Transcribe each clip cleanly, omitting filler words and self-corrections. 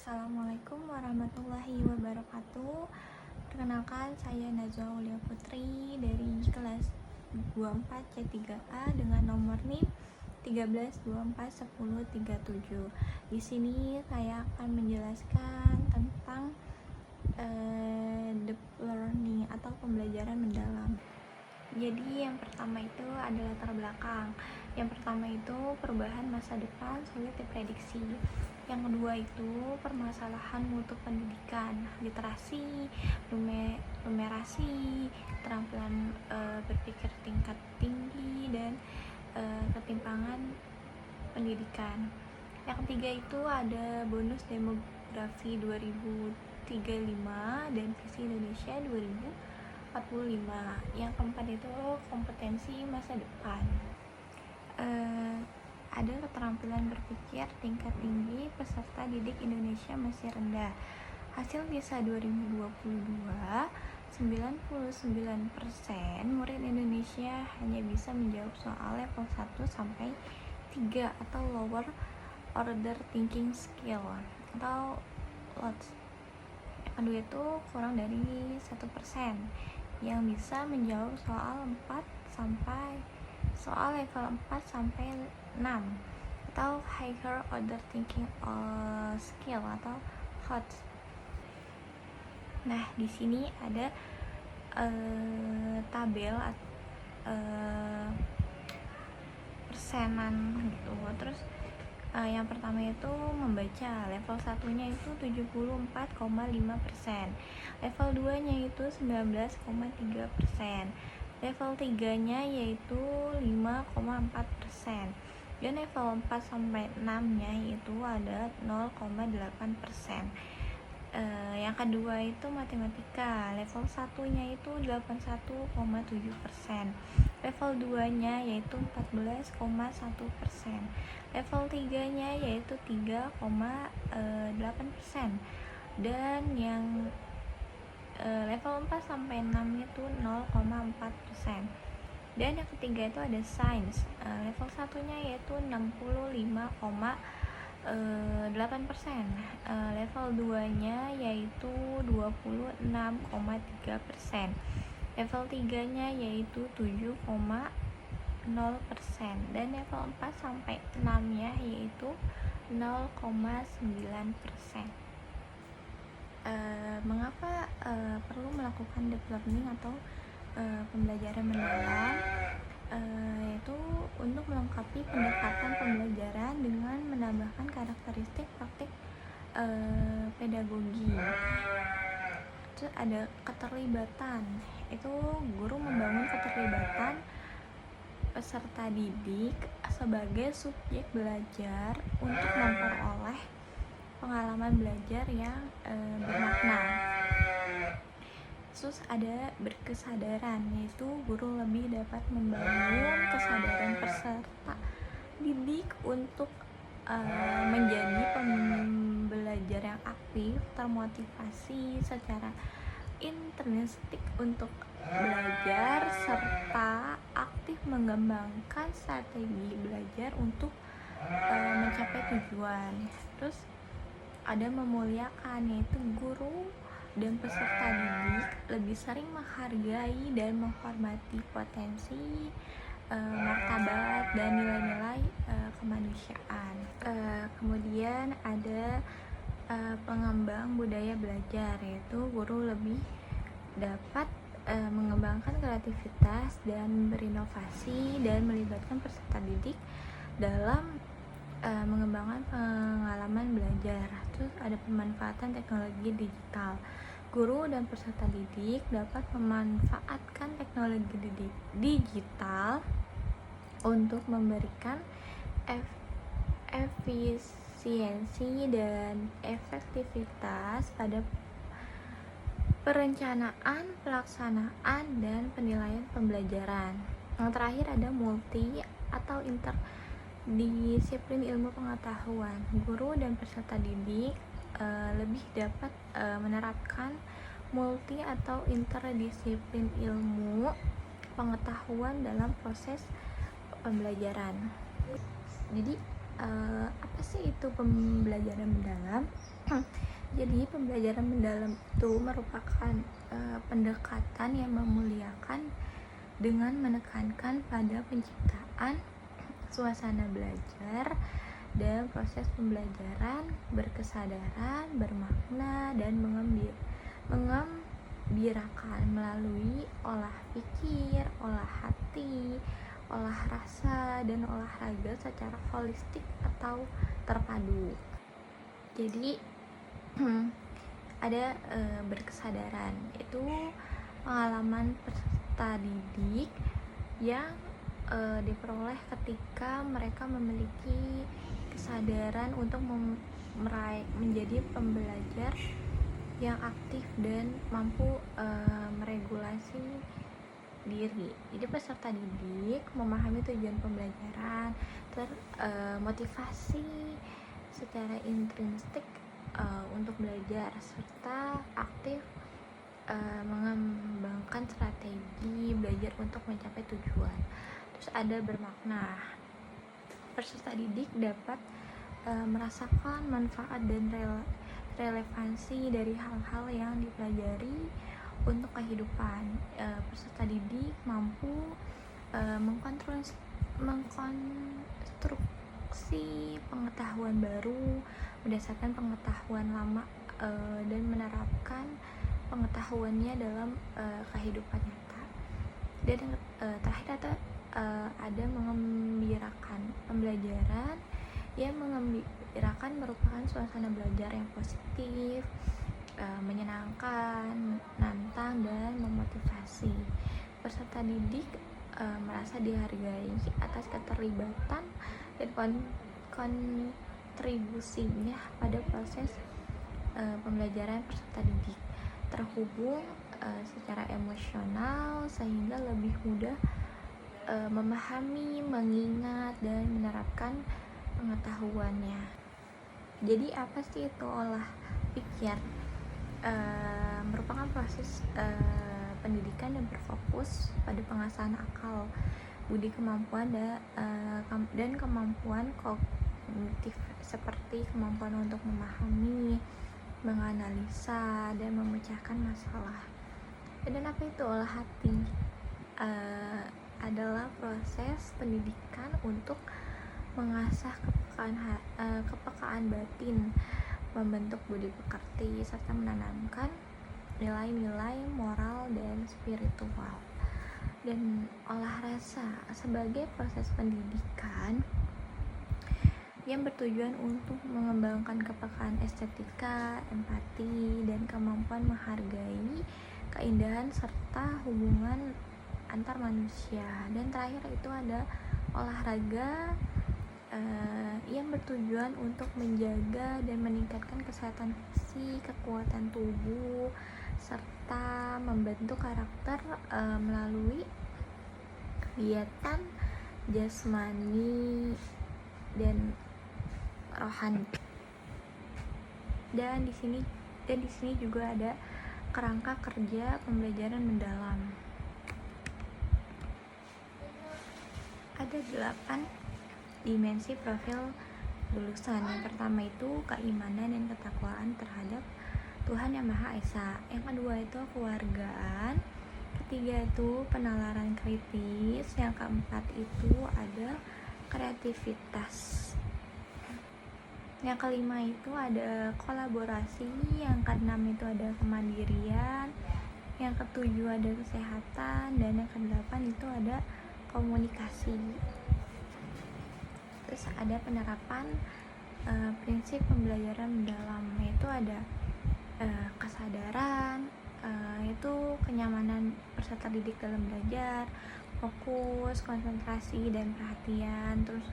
Assalamualaikum warahmatullahi wabarakatuh. Perkenalkan, saya Najwa Aulia Putri dari kelas 24 C3A dengan nomor NIM 13241037. Di sini saya akan menjelaskan tentang deep learning atau pembelajaran mendalam. Jadi yang pertama itu adalah latar belakang. Yang pertama itu perubahan masa depan sulit diprediksi. Yang kedua itu permasalahan mutu pendidikan, literasi, numerasi, keterampilan berpikir tingkat tinggi, dan ketimpangan pendidikan. Yang ketiga itu ada bonus demografi 2035 dan visi Indonesia 2045. Yang keempat itu kompetensi masa depan. Ada keterampilan berpikir tingkat tinggi, peserta didik Indonesia masih rendah. Hasil PISA 2022, 99% murid Indonesia hanya bisa menjawab soal level 1 sampai 3 atau lower order thinking skill atau LOTS. Yang kedua itu kurang dari 1% yang bisa menjawab soal level 4 sampai 6 atau higher order thinking skill atau HOTS. Nah, di sini ada tabel persenan gitu. Terus yang pertama itu membaca, level 1-nya itu 74,5%, level 2-nya itu 19,3%, level 3-nya yaitu 5,4%, dan level 4 sampai 6-nya itu ada 0,8%. Yang kedua itu matematika, level 1-nya itu 81,7%, level 2-nya yaitu 14,1%, level 3-nya yaitu 3,8%, dan yang level 4 sampai 6 itu 0,4%. Dan yang ketiga itu ada sains, level 1-nya yaitu 65,8%, level 2-nya yaitu 26,3%, level 3-nya yaitu 7,0%, dan level 4 sampai 6-nya yaitu 0,9%. Mengapa perlu melakukan deep learning atau pembelajaran mendalam? Yaitu untuk melengkapi pendekatan pembelajaran dengan menambahkan karakteristik praktik pedagogi. Terus ada keterlibatan, itu guru membangun keterlibatan peserta didik sebagai subjek belajar untuk memperoleh pengalaman belajar yang bermakna. Terus ada berkesadaran, yaitu guru lebih dapat membangun kesadaran peserta didik untuk menjadi pembelajar yang aktif, termotivasi secara intrinsik untuk belajar, serta aktif mengembangkan strategi belajar untuk mencapai tujuan. Terus ada memuliakan, yaitu guru dan peserta didik lebih sering menghargai dan menghormati potensi, martabat, dan nilai-nilai kemanusiaan. Kemudian ada pengembang budaya belajar, yaitu guru lebih dapat mengembangkan kreativitas dan berinovasi dan melibatkan peserta didik dalam mengembangkan pengalaman belajar. Terus ada pemanfaatan teknologi digital. Guru dan peserta didik dapat memanfaatkan teknologi digital untuk memberikan efisiensi dan efektivitas pada perencanaan, pelaksanaan, dan penilaian pembelajaran. Yang terakhir ada multi atau interdisiplin ilmu pengetahuan. Guru dan peserta didik lebih dapat menerapkan multi atau interdisiplin ilmu pengetahuan dalam proses pembelajaran. Jadi apa sih itu pembelajaran mendalam? Jadi pembelajaran mendalam itu merupakan pendekatan yang memuliakan dengan menekankan pada penciptaan suasana belajar dan proses pembelajaran berkesadaran, bermakna, dan mengembirakan melalui olah pikir, olah hati, olah rasa, dan olahraga secara holistik atau terpadu. Jadi ada berkesadaran, itu pengalaman peserta didik yang diperoleh ketika mereka memiliki kesadaran untuk menjadi pembelajar yang aktif dan mampu meregulasi diri. Jadi peserta didik memahami tujuan pembelajaran, termotivasi secara intrinsik untuk belajar, serta aktif mengembangkan strategi belajar untuk mencapai tujuan. Terus ada bermakna. Peserta didik dapat merasakan manfaat dan relevansi dari hal-hal yang dipelajari untuk kehidupan. Peserta didik mampu mengkonstruksi pengetahuan baru berdasarkan pengetahuan lama dan menerapkan pengetahuannya dalam kehidupan nyata. Dan yang terakhir ada mengembirakan. Pembelajaran yang mengembirakan merupakan suasana belajar yang positif, menyenangkan, menantang, dan memotivasi. Peserta didik merasa dihargai atas keterlibatan dan kontribusinya pada proses pembelajaran. Peserta didik terhubung secara emosional sehingga lebih mudah memahami, mengingat, dan menerapkan pengetahuannya. Jadi apa sih itu olah pikir? Merupakan proses pendidikan yang berfokus pada pengasah akal, budi, kemampuan dan kemampuan kognitif seperti kemampuan untuk memahami, menganalisa, dan memecahkan masalah. Dan apa itu olah hati? Adalah proses pendidikan untuk mengasah kepekaan batin, membentuk budi pekerti, serta menanamkan nilai-nilai moral dan spiritual. Dan olah rasa sebagai proses pendidikan yang bertujuan untuk mengembangkan kepekaan estetika, empati, dan kemampuan menghargai keindahan serta hubungan antar manusia. Dan terakhir itu ada olahraga yang bertujuan untuk menjaga dan meningkatkan kesehatan fisik, kekuatan tubuh, serta membentuk karakter melalui kegiatan jasmani dan rohani. Dan di sini juga ada kerangka kerja pembelajaran mendalam. Ada 8 dimensi profil lulusan. Yang pertama itu keimanan dan ketakwaan terhadap Tuhan Yang Maha Esa. Yang kedua itu keluargaan. Ketiga itu penalaran kritis. Yang keempat itu ada kreativitas. Yang kelima itu ada kolaborasi. Yang keenam itu ada kemandirian. Yang ketujuh ada kesehatan. Dan yang kedelapan itu ada komunikasi. Terus ada penerapan prinsip pembelajaran mendalam, yaitu ada kesadaran, itu kenyamanan peserta didik dalam belajar, fokus, konsentrasi, dan perhatian. Terus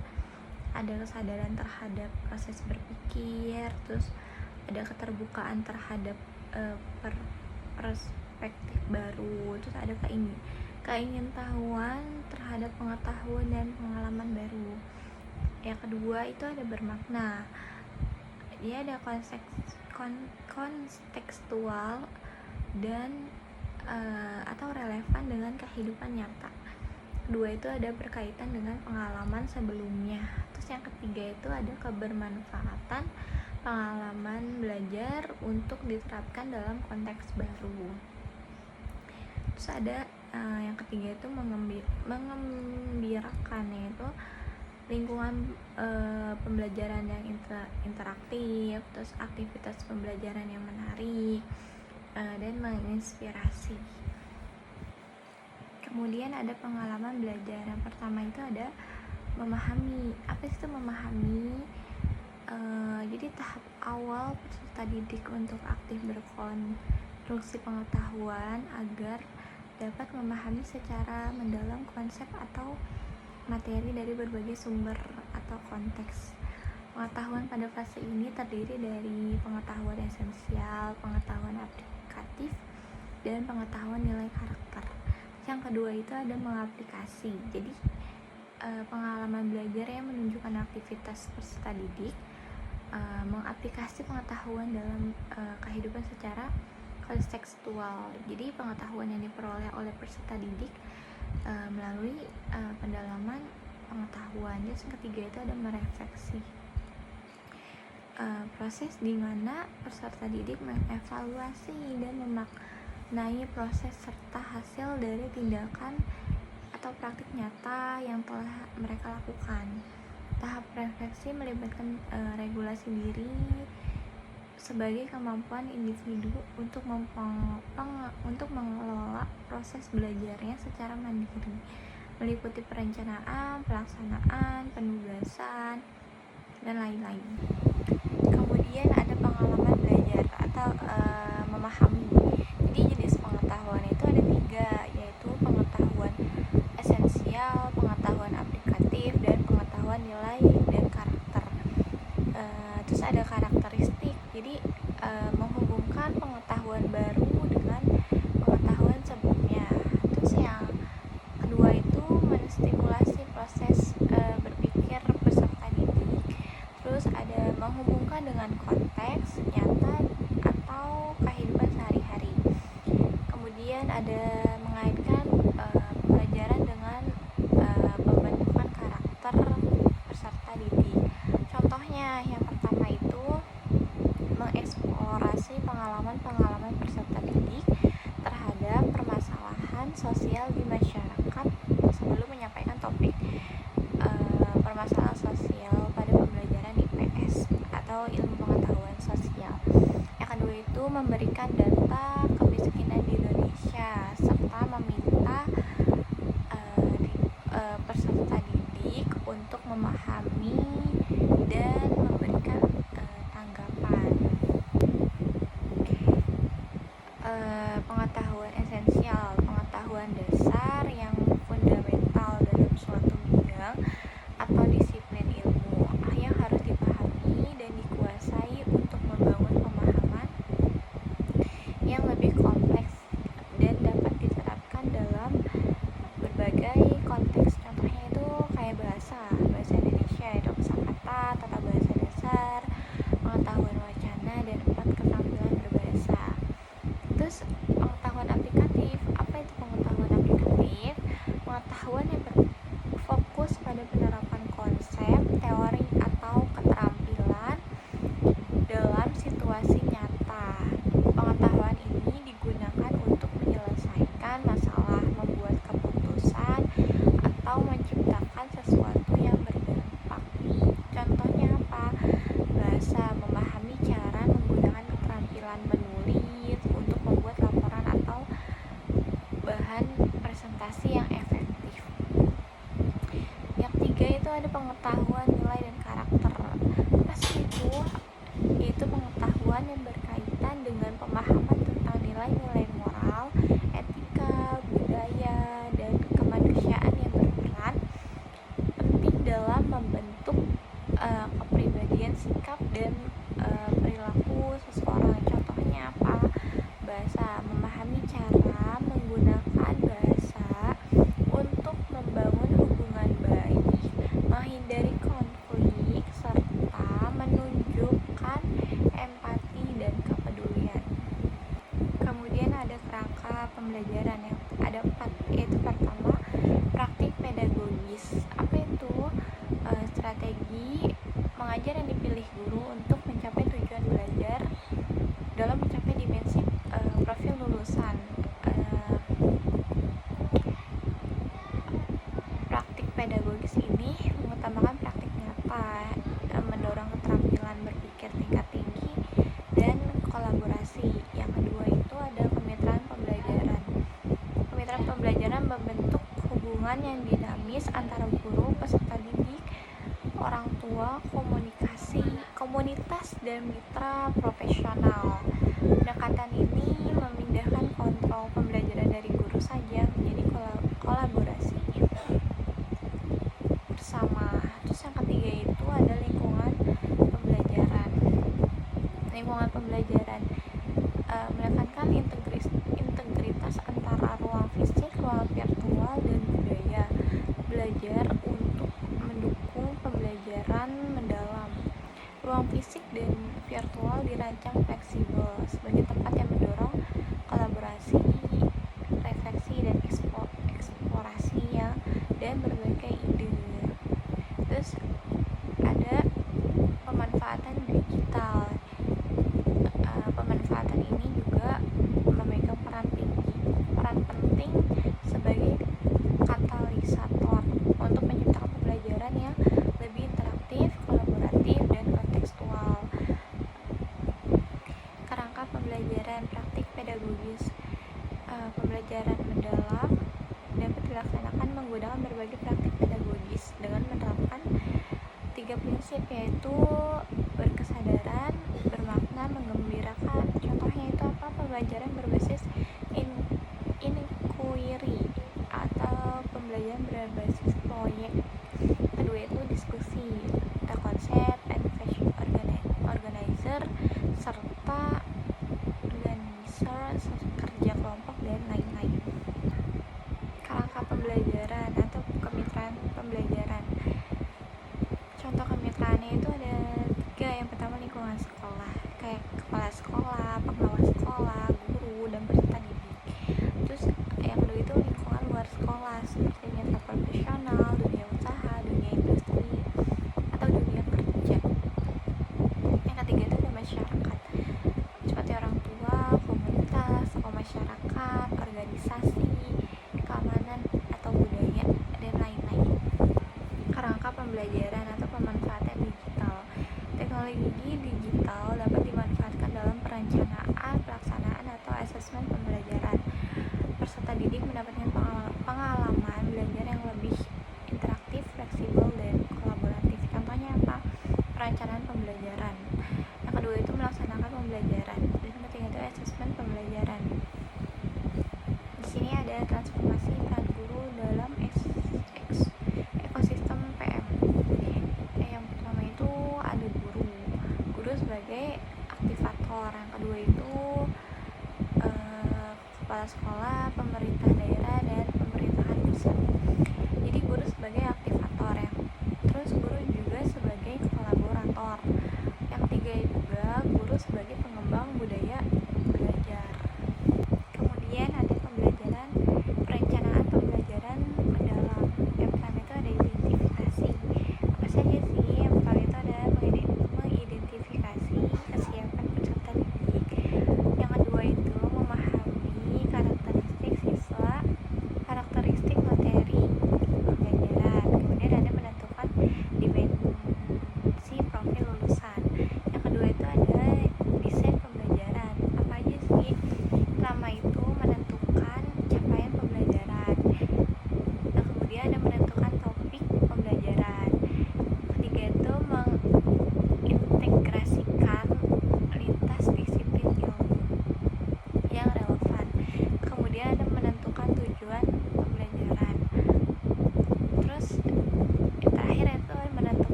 ada kesadaran terhadap proses berpikir. Terus ada keterbukaan terhadap perspektif baru. Terus ada keingintahuan terhadap pengetahuan dan pengalaman baru. Yang kedua itu ada bermakna. Dia ada kontekstual dan atau relevan dengan kehidupan nyata. Kedua itu ada berkaitan dengan pengalaman sebelumnya. Terus yang ketiga itu ada kebermanfaatan pengalaman belajar untuk diterapkan dalam konteks baru. Terus ada yang ketiga itu mengembirakan, yaitu lingkungan pembelajaran yang interaktif, terus aktivitas pembelajaran yang menarik dan menginspirasi. Kemudian ada pengalaman belajar. Yang pertama itu ada memahami. Apa itu memahami? Jadi tahap awal peserta didik untuk aktif berkonstruksi pengetahuan agar dapat memahami secara mendalam konsep atau materi dari berbagai sumber atau konteks. Pengetahuan pada fase ini terdiri dari pengetahuan esensial, pengetahuan aplikatif, dan pengetahuan nilai karakter. Yang kedua itu ada mengaplikasi. Jadi pengalaman belajar yang menunjukkan aktivitas peserta didik mengaplikasi pengetahuan dalam kehidupan secara kontekstual. Jadi pengetahuan yang diperoleh oleh peserta didik melalui pendalaman pengetahuan. Terus yang ketiga itu ada merefleksi, proses di mana peserta didik mengevaluasi dan memaknai proses serta hasil dari tindakan atau praktik nyata yang telah mereka lakukan. Tahap refleksi melibatkan regulasi diri sebagai kemampuan individu untuk mengelola proses belajarnya secara mandiri, meliputi perencanaan, pelaksanaan, penugasan, dan lain-lain. Kemudian ada pengalaman belajar atau memahami. Jadi jenis pengetahuan itu ada 3, yaitu pengetahuan esensial, pengetahuan aplikatif, dan pengetahuan nilai dan karakter. Terus ada karakteristik. Jadi menghubungkan pengetahuan baru dengan pengetahuan sebelumnya. Terus yang kedua itu menstimulasi proses berpikir peserta didik. Terus ada menghubungkan dengan konteks nyata atau kehidupan sehari-hari. Kemudian ada mengaitkan pembelajaran dengan pembentukan karakter peserta didik. Contohnya yang pertama itu mengeksplorasi pengalaman peserta didik terhadap permasalahan sosial di masyarakat sebelum menyampaikan topik permasalahan sosial pada pembelajaran IPS atau ilmu pengetahuan sosial. Yang kedua itu memberikan data kemiskinan di Indonesia serta meminta peserta didik untuk memahami dan memberikan tanggapan. Pengetahuan esensial, pengetahuan dasar yang fundamental dalam suatu bidang atau disiplin ilmu yang harus dipahami dan dikuasai untuk membangun pemahaman yang lebih kompleks dan dapat diterapkan dalam berbagai konteks. Contohnya itu kayak bahasa Indonesia, itu kosakata, tata bahasa dasar, pengetahuan wacana, dan 4 keterampilan berbahasa. Terus pengetahuan aplikatif. Apa itu pengetahuan aplikatif? Pengetahuan yang berfokus pada penerapan konsep, teori, atau keterampilan dalam situasi nyata. Pengetahuan ini digunakan untuk menyelesaikan masalah, membuat keputusan, atau menciptakan sesuatu yang berdampak. Contohnya apa? Bahasa, memahami cara menggunakan keterampilan menulis untuk membuat laporan atau bahan presentasi yang efektif. Yang ketiga itu ada pengetahuan nilai dan karakter. Apa sih itu? Yaitu pengetahuan yang berkaitan dengan pemahaman tentang nilai-nilai moral, etika, budaya, dan kemanusiaan yang berperan penting dalam membentuk kepribadian, sikap, dan perilaku seseorang. Contohnya apa? Bahasa, memahami cara menggunakan bahasa untuk membangun hubungan baik, menghindari konflik, serta menunjukkan empati dalam mencapai dimensi profil lulusan. Praktik pedagogis ini mengutamakan praktik nyata, mendorong keterampilan berpikir tingkat tinggi dan kolaborasi. Yang kedua itu ada kemitraan pembelajaran. Kemitraan pembelajaran membentuk hubungan yang dinamis antara guru, peserta didik, orang tua, komunitas, dan mitra profesional. Pendekatan ini memindahkan kontrol pembelajaran dari guru saja menjadi kolaborasi bersama. Terus yang ketiga itu ada lingkungan pembelajaran. Lingkungan pembelajaran menekankan integritas antara ruang fisik, ruang virtual, dan budaya belajar untuk mendukung pembelajaran mendalam. Ruang fisik dan virtual dirancang fleksibel sebagai tempat yang mendorong kolaborasi, refleksi, dan eksplorasi dan berbagai ide. Terus ada pemanfaatan digital. Pemanfaatan ini juga memegang peran penting sebagai katalisator untuk menciptakan pembelajaran yang lebih interaktif, kolaboratif, dan kontekstual. Kerangka pembelajaran praktik pedagogis. Pembelajaran mendalam dapat dilaksanakan menggunakan berbagai praktik pedagogis dengan menerapkan 3 prinsip, yaitu berkesadaran, bermakna, menggembirakan. Contohnya itu apa? Pembelajaran berbasis inquiry atau pembelajaran berbasis proyek. Kedua itu diskusi, konsep, organizer, serta kerja kelompok, dan lain-lain. Kerangka pembelajaran atau kemitraan pembelajaran. Contoh kemitraannya itu ada 3. Yang pertama lingkungan sekolah, kayak kepala sekolah, pengawas sekolah, guru, dan peserta didik. Terus yang kedua itu lingkungan luar sekolah, seperti mitra profesional, dunia usaha, dunia industri, atau dunia kerja. Yang ketiga itu ada masyarakat, seperti orang tua, komunitas, tokoh masyarakat, organisasi, keamanan atau budaya, dan lain-lain. Kerangka pembelajaran atau pemanfaatan digital. Teknologi digital dapat dimanfaatkan dalam perencanaan, pelaksanaan, atau asesmen pembelajaran. Peserta didik mendapatkan pengalaman belajar yang lebih interaktif, fleksibel, dan kolaboratif. Contohnya apa? Perencanaan pembelajaran. Yang kedua itu melaksanakan pembelajaran. Dan yang ketiga itu asesmen pembelajaran. Di sini ada transformasi peran guru dalam ekosistem PM. Yang pertama itu ada guru sebagai aktivator. Yang kedua itu kepala sekolah, pemerintah daerah, dan pemerintahan pusat. Jadi guru sebagai aktivator ya. Terus guru juga sebagai kolaborator. Yang ketiga juga guru sebagai pengembang budaya belajar. Kemudian ada perencanaan pembelajaran mendalam. Yang pertama itu ada identifikasi. Apa saja sih? Yang pertama itu ada mengidentifikasi kesiapan peserta didik. Yang kedua itu memahami karakteristik siswa, karakteristik materi pembelajaran.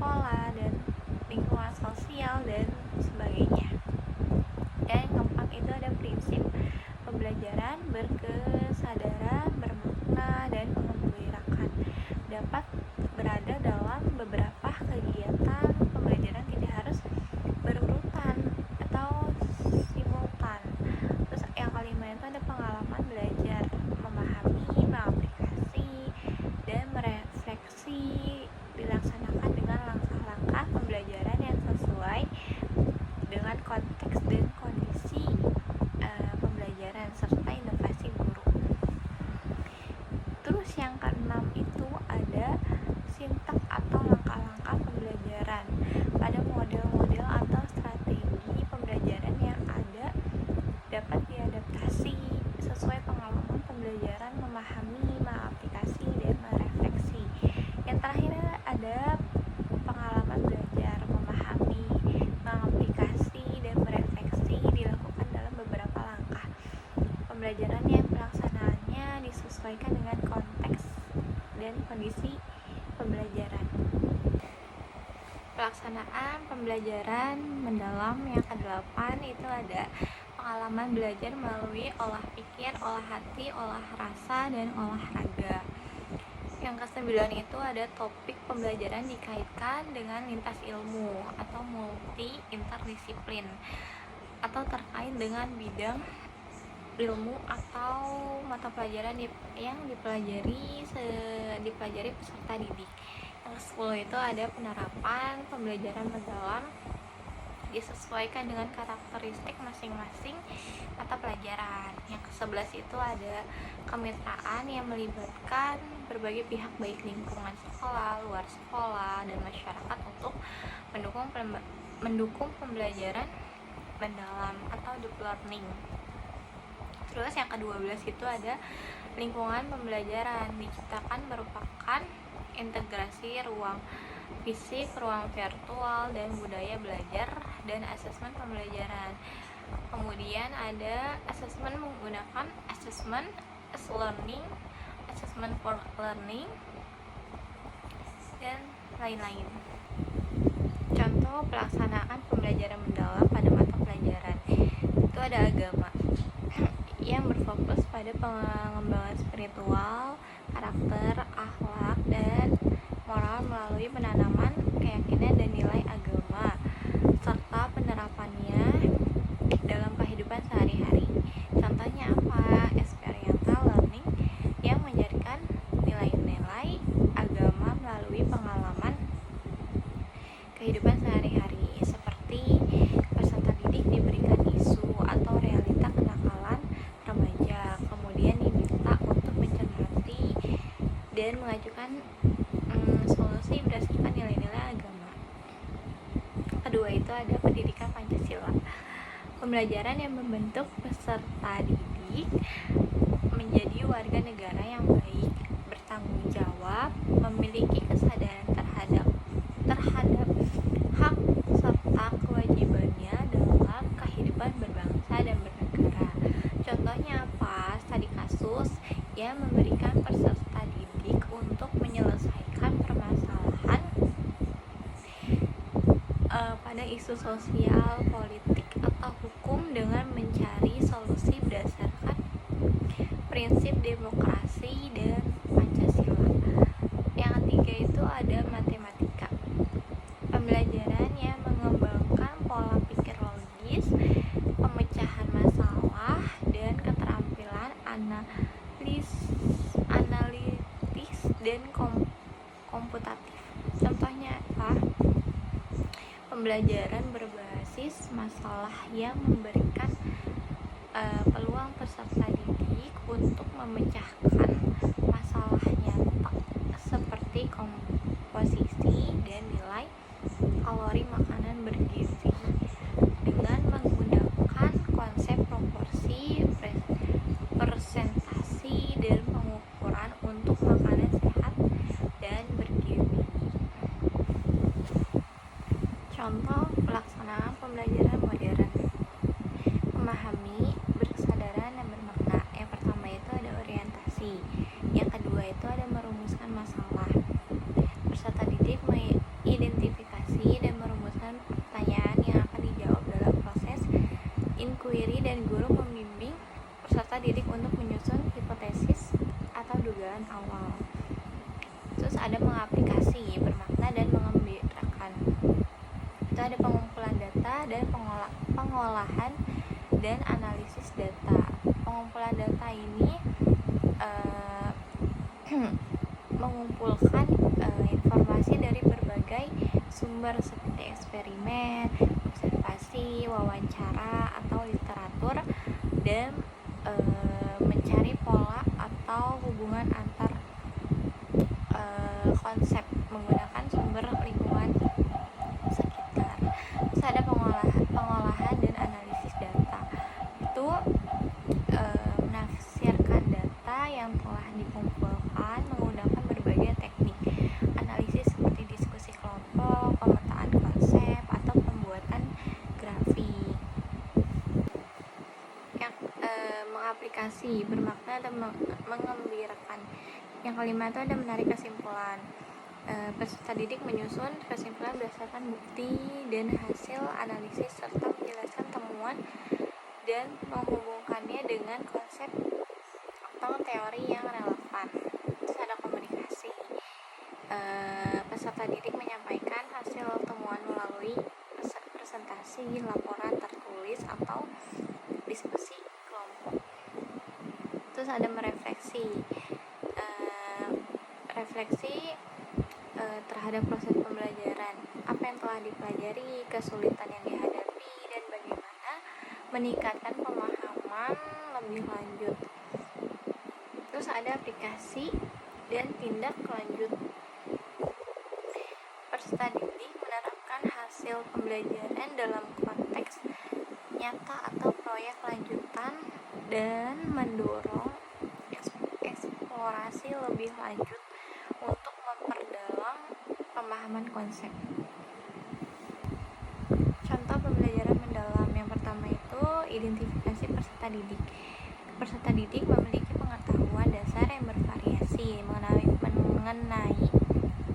sekolah dan lingkungan sosial dan sebagainya. Dan keempat itu ada prinsip pembelajaran berkesadaran, bermakna, dan mengembirakan. Dapat berada dalam beberapa kegiatan pembelajaran, tidak harus berurutan atau simultan. Terus yang kelima itu ada pengalaman belajar, memahami, mengaplikasi, dan merefleksi, dilaksanakan dengan langkah-langkah pembelajaran yang sesuai dengan konteks dan kondisi pembelajaran serta inovasi guru. Terus yang keenam itu ada sintaks atau langkah-langkah pembelajaran. Pada model-model atau strategi pembelajaran yang ada dapat diadaptasi sesuai pengalaman pembelajaran, memahami, mengaplikasi, dan merefleksi. Yang terakhir ada pengalaman belajar, memahami, mengaplikasi, dan merefleksi dilakukan dalam beberapa langkah pembelajaran yang pelaksanaannya disesuaikan dengan konteks dan kondisi pembelajaran. Pelaksanaan pembelajaran mendalam yang ke-8 itu ada pengalaman belajar melalui olah pikir, olah hati, olah rasa, dan olahraga. Yang ke-9 itu ada topik pembelajaran dikaitkan dengan lintas ilmu atau multi interdisiplin atau terkait dengan bidang ilmu atau mata pelajaran yang dipelajari peserta didik. Yang ke-10 itu ada penerapan pembelajaran mendalam disesuaikan dengan karakteristik masing-masing mata pelajaran. Yang ke-11 itu ada kemitraan yang melibatkan berbagai pihak baik lingkungan sekolah, luar sekolah, dan masyarakat untuk mendukung pembelajaran mendalam atau deep learning. Terus yang ke-12 itu ada lingkungan pembelajaran diciptakan merupakan integrasi ruang fisik, ruang virtual, dan budaya belajar dan asesmen pembelajaran. Kemudian ada asesmen menggunakan asesmen as learning, assessment for learning, dan lain-lain. Contoh pelaksanaan pembelajaran mendalam pada mata pelajaran itu ada agama yang berfokus pada pengembangan spiritual, karakter, akhlak, dan moral melalui penanaman keyakinan dan nilai agama serta penerapannya dalam kehidupan sehari-hari. Contohnya apa? Experiential learning yang mengajarkan nilai-nilai agama melalui pengalaman kehidupan sehari-hari, seperti peserta didik diberikan isu atau realita kenakalan remaja, kemudian diminta untuk mencermati dan mengajukan solusi berdasarkan nilai-nilai agama. Kedua itu ada pendidikan Pancasila, pembelajaran yang membentuk peserta didik menjadi warga negara yang baik, bertanggung jawab, memiliki kesadaran terhadap hak serta kewajibannya dalam kehidupan berbangsa dan bernegara. Contohnya apa? Studi kasus yang memberikan peserta didik untuk menyelesaikan permasalahan pada isu sosial, politik, atau hukum dengan mencari solusi berdasarkan prinsip demokrasi dan Pancasila. Yang ketiga itu ada matematika, pembelajaran yang mengembangkan pola pikir logis, pemecahan masalah, dan keterampilan analitis dan komputatif. Contohnya apa? Pembelajaran berbasis masalah yang memberikan peluang peserta didik untuk memecahkan masalah nyata seperti komposisi dan nilai kalori makanan bergizi dengan menggunakan konsep proporsi, presentasi, dan pengukuran untuk makanan sehat dan bergizi. Contoh pelaksanaan pembelajaran modern: memahami, berkesadaran, dan bermakna. Yang pertama itu ada orientasi, yang kedua itu ada merumuskan masalah. Peserta didik mengidentifikasi dan merumuskan pertanyaan yang akan dijawab dalam proses inquiry, dan guru membimbing peserta didik untuk menyusun hipotesis atau dugaan awal. Terus ada mengaplikasi, bermakna dan mengembirakan. Itu ada pengumpulan data dan pengolahan dan analisis data. Pengumpulan data ini mengumpulkan informasi dari berbagai sumber seperti eksperimen, observasi, wawancara, atau literatur, dan mencari pola atau hubungan antar konsep menggunakan sumber lingkungan sekitar. Terus ada pengolahan dan analisis data. Itu menafsirkan data yang telah dikumpulkan menggunakan berbagai teknik analisis seperti diskusi kelompok, pemetaan konsep, atau pembuatan grafik. Yang mengaplikasi, bermakna dan mengembirakan. Yang kelima itu ada menarik kesimpulan. Peserta didik menyusun kesimpulan berdasarkan bukti dan hasil analisis serta menjelaskan temuan dan menghubungkannya dengan konsep atau teori yang relevan. Terus ada komunikasi. Peserta didik menyampaikan hasil temuan melalui presentasi, laporan tertulis, atau diskusi kelompok. Terus ada merefleksi. Refleksi terhadap proses pembelajaran, apa yang telah dipelajari, kesulitan yang dihadapi, dan bagaimana meningkatkan pemahaman lebih lanjut. Terus ada aplikasi dan tindak lanjut. Peserta didik menerapkan hasil pembelajaran dalam konteks nyata atau proyek lanjutan dan mendorong eksplorasi lebih lanjut untuk memperdalam pemahaman konsep. Contoh pembelajaran mendalam yang pertama itu identifikasi peserta didik. Peserta didik memiliki pengetahuan dasar yang bervariasi mengenai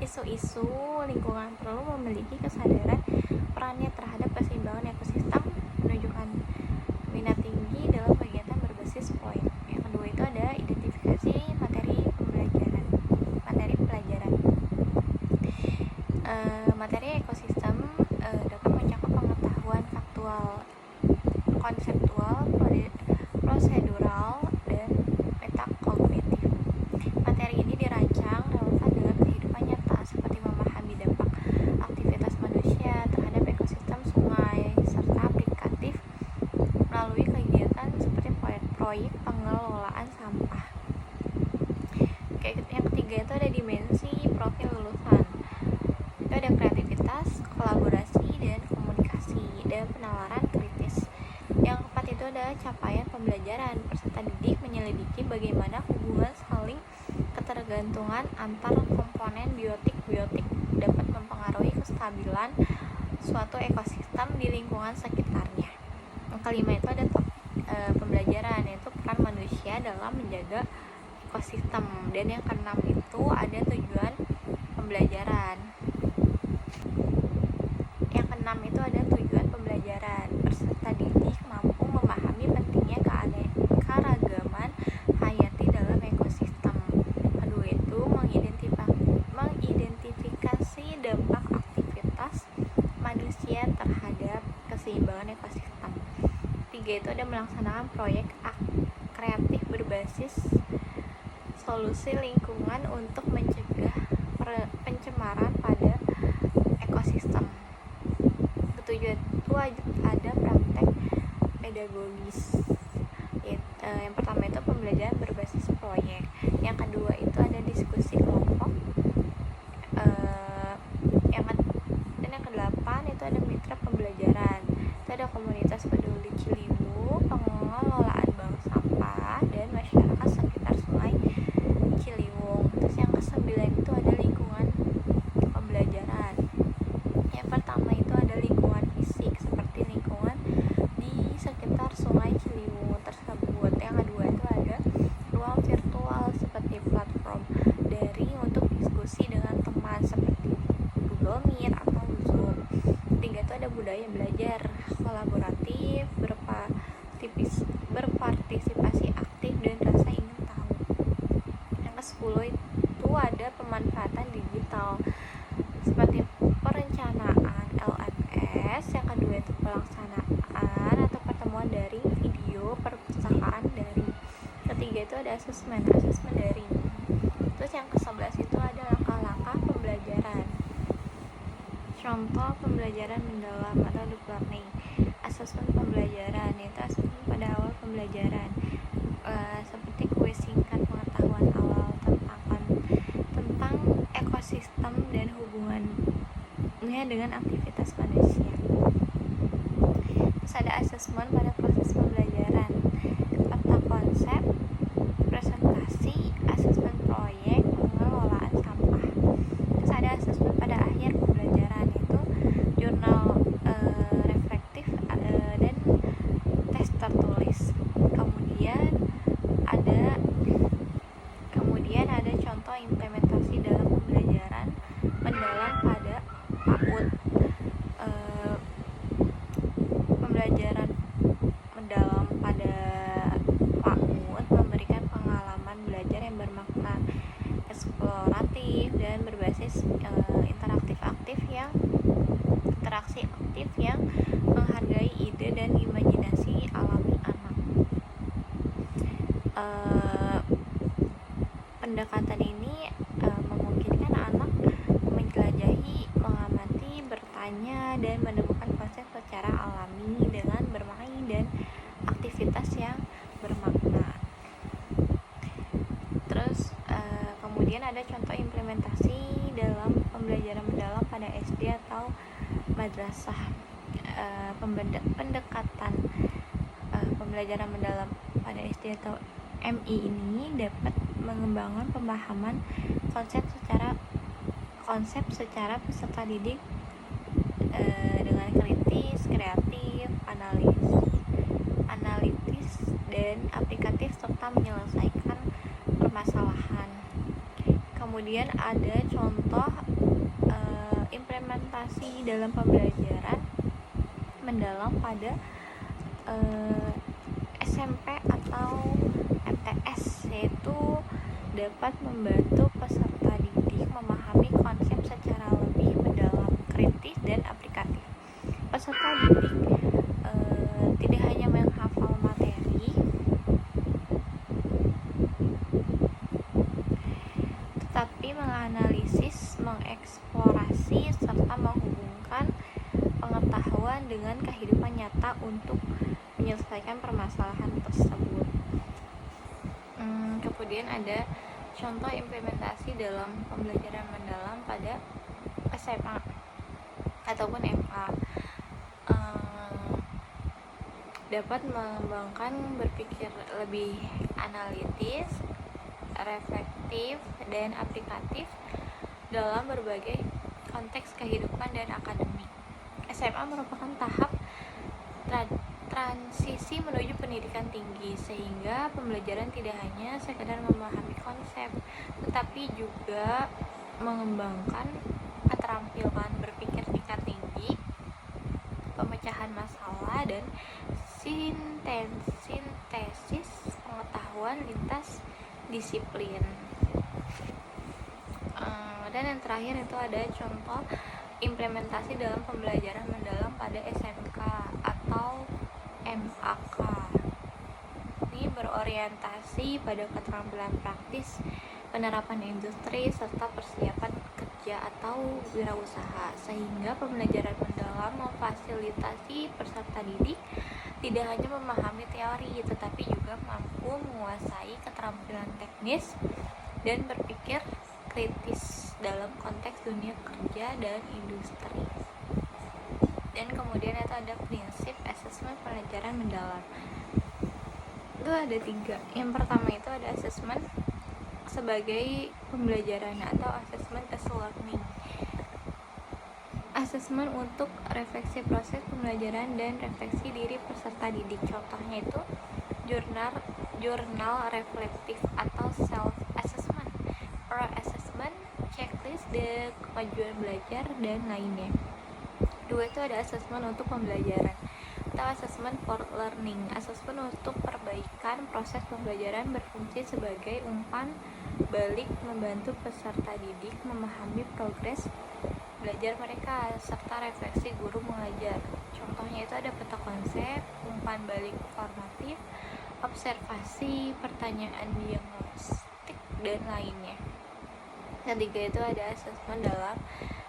isu-isu lingkungan, perlu memiliki kesadaran perannya terhadap keseimbangan ekosistem, menunjukkan minat tinggi dalam kegiatan berbasis poin. Yang kedua itu ada identifikasi materi pelajaran. Materi ekosistem dapat mencakup pengetahuan faktual, konseptual, prosedural, dan metakognitif. Materi ini dirancang relevan dengan kehidupan nyata, seperti memahami dampak aktivitas manusia terhadap ekosistem sungai, serta aplikatif melalui kegiatan seperti proyek pengelolaan sampah. Yang ketiga itu ada dimensi profil lulusan. Itu ada kreativitas, kolaborasi, dan komunikasi, dan penalaran kritis. Yang keempat itu ada capaian pembelajaran. Peserta didik menyelidiki bagaimana hubungan saling ketergantungan antar komponen biotik dapat mempengaruhi kestabilan suatu ekosistem di lingkungan sekitarnya. Yang kelima itu ada pembelajaran, yaitu peran manusia dalam menjaga ekosistem. Dan yang keenam itu ada tujuan pembelajaran. Yang keenam itu ada tujuan pembelajaran. Peserta didik mampu memahami pentingnya keanekaragaman hayati dalam ekosistem. Kedua itu mengidentifikasi dampak aktivitas manusia terhadap keseimbangan ekosistem. Tiga itu ada melaksanakan proyek kreatif berbasis solusi lingkungan untuk mencegah pencemaran pada ekosistem. Ketujuh itu ada praktek pedagogis. Yang pertama itu pembelajaran berbasis proyek. Yang kedua itu ada diskusi kelompok. Yang kedelapan itu ada mitra pembelajaran. Itu ada komunitas peduli Ciliwung, pengelolaan bank sampah, dan masyarakat sekitar sungai Ciliwung. Terus yang kesembilan itu ada lingkungan pembelajaran. Yang pertama itu ada lingkungan fisik seperti lingkungan di sekitar sungai Ciliwung tersebut. Yang kedua itu ada ruang virtual seperti platform daring Mir atau Zoom. Ketiga itu ada budaya belajar kolaboratif, berpartisipasi aktif, dan rasa ingin tahu. Yang ke-10 itu ada pemanfaatan digital seperti perencanaan LMS. Yang kedua itu pelaksanaan atau pertemuan daring, video, perpustakaan daring. Ketiga itu ada asesmen daring. Terus yang ke-11 itu ada langkah-langkah pembelajaran. Contoh pembelajaran mendalam atau deep learning. Asesmen pembelajaran itu asesmen pada awal pembelajaran, seperti kuis singkat pengetahuan awal tentang ekosistem dan hubungannya dengan aktivitas manusia. Terus ada asesmen pada proses pembelajaran, peta konsep, presentasi, asesmen proyek, pengelolaan sampah. Terus ada asesmen pada akhir pembelajaran, itu jurnal reflektif dan tes tertulis. Kemudian ada contoh implementasi dalam pembelajaran mendalam pada PAUD. Pembelajaran mendalam pada PAUD memberikan pengalaman belajar yang bermakna, eksploratif, dan berbasis interaksi aktif yang menghargai ide dan imajinasi alami anak. Pendekatan ini memungkinkan anak menjelajahi, mengamati, bertanya, dan menemukan konsep secara alami dengan bermain dan aktivitas yang bermakna. Terus kemudian ada contoh implementasi dalam pembelajaran mendalam pada SD atau madrasah. Pendekatan pembelajaran mendalam pada SD atau MI ini dapat mengembangkan pemahaman konsep secara peserta didik dengan kritis, kreatif, analitis, dan aplikatif, serta menyelesaikan permasalahan. Kemudian ada contoh implementasi dalam pembelajaran mendalam pada SMP atau MTS, yaitu dapat membantu peserta didik memahami konsep secara lebih mendalam, kritis, dan aplikatif. Peserta didik tidak hanya menghafal materi, tetapi menganalisis, mengeksplorasi, serta menghubungkan pengetahuan dengan kehidupan nyata untuk menyelesaikan permasalahan tersebut. Kemudian ada contoh implementasi dalam pembelajaran mendalam pada SMA ataupun MA. Dapat mengembangkan berpikir lebih analitis, reflektif, dan aplikatif dalam berbagai konteks kehidupan dan akademik. SMA merupakan tahap transisi menuju pendidikan tinggi, sehingga pembelajaran tidak hanya sekedar memahami konsep, tetapi juga mengembangkan keterampilan berpikir tingkat tinggi, pemecahan masalah, dan sintesis pengetahuan lintas disiplin. Dan yang terakhir itu ada contoh implementasi dalam pembelajaran mendalam pada SMK atau MAK. Ini berorientasi pada keterampilan praktis, penerapan industri, serta persiapan kerja atau wirausaha, sehingga pembelajaran mendalam memfasilitasi peserta didik tidak hanya memahami teori, tetapi juga mampu menguasai keterampilan teknis dan berpikir kritis dalam konteks dunia kerja dan industri. Dan kemudian itu ada prinsip asesmen pelajaran mendalam. Itu ada 3. Yang pertama itu ada asesmen sebagai pembelajaran atau asesmen as learning. Asesmen untuk refleksi proses pembelajaran dan refleksi diri peserta didik. Contohnya itu jurnal reflektif atau self assessment, pro assessment, checklist dan kemajuan belajar dan lainnya. Kedua itu ada asesmen untuk pembelajaran atau asesmen for learning. Asesmen untuk perbaikan proses pembelajaran berfungsi sebagai umpan balik membantu peserta didik memahami progres belajar mereka serta refleksi guru mengajar. Contohnya itu ada peta konsep, umpan balik formatif, observasi, pertanyaan diagnostik, dan lainnya. Ketiga itu ada asesmen dalam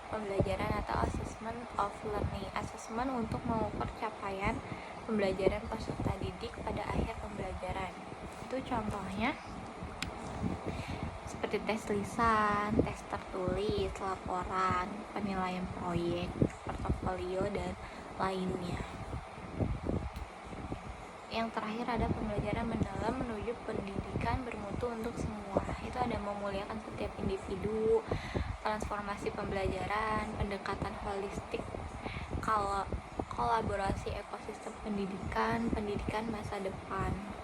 pembelajaran atau assessment of learning. Asesmen untuk mengukur capaian pembelajaran peserta didik pada akhir pembelajaran. Itu contohnya seperti tes lisan, tes tertulis, laporan, penilaian proyek, portofolio, dan lainnya. Yang terakhir ada pembelajaran mendalam menuju pendidikan bermutu untuk semua. Itu ada memuliakan setiap individu, transformasi pembelajaran, pendekatan holistik, kolaborasi ekosistem pendidikan, pendidikan masa depan.